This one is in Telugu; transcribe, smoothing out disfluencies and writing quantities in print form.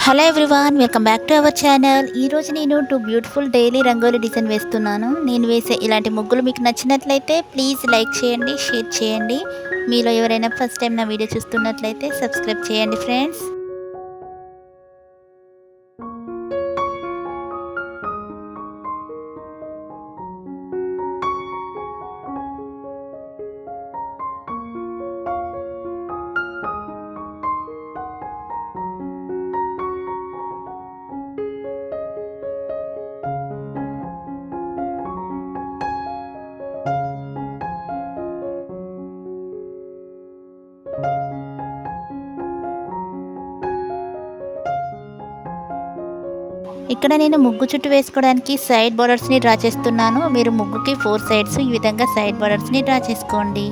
Hello everyone, welcome back to our channel. ఈరోజు నేను 2 బ్యూటిఫుల్ డైలీ రంగోలీ డిజైన్ వేస్తున్నాను. నేను వేసే ఇలాంటి ముగ్గులు మీకు నచ్చినట్లయితే ప్లీజ్ లైక్ చేయండి, షేర్ చేయండి. మీలో ఎవరైనా ఫస్ట్ టైం నా వీడియో చూస్తున్నట్లయితే సబ్స్క్రైబ్ చేయండి ఫ్రెండ్స్. ఇక్కడ నేను ముగ్గు చుట్టూ వేసుకోవడానికి సైడ్ బార్డర్స్ని డ్రా చేస్తున్నాను. మీరు ముగ్గుకి 4 సైడ్స్ ఈ విధంగా సైడ్ బార్డర్స్ని డ్రా చేసుకోండి.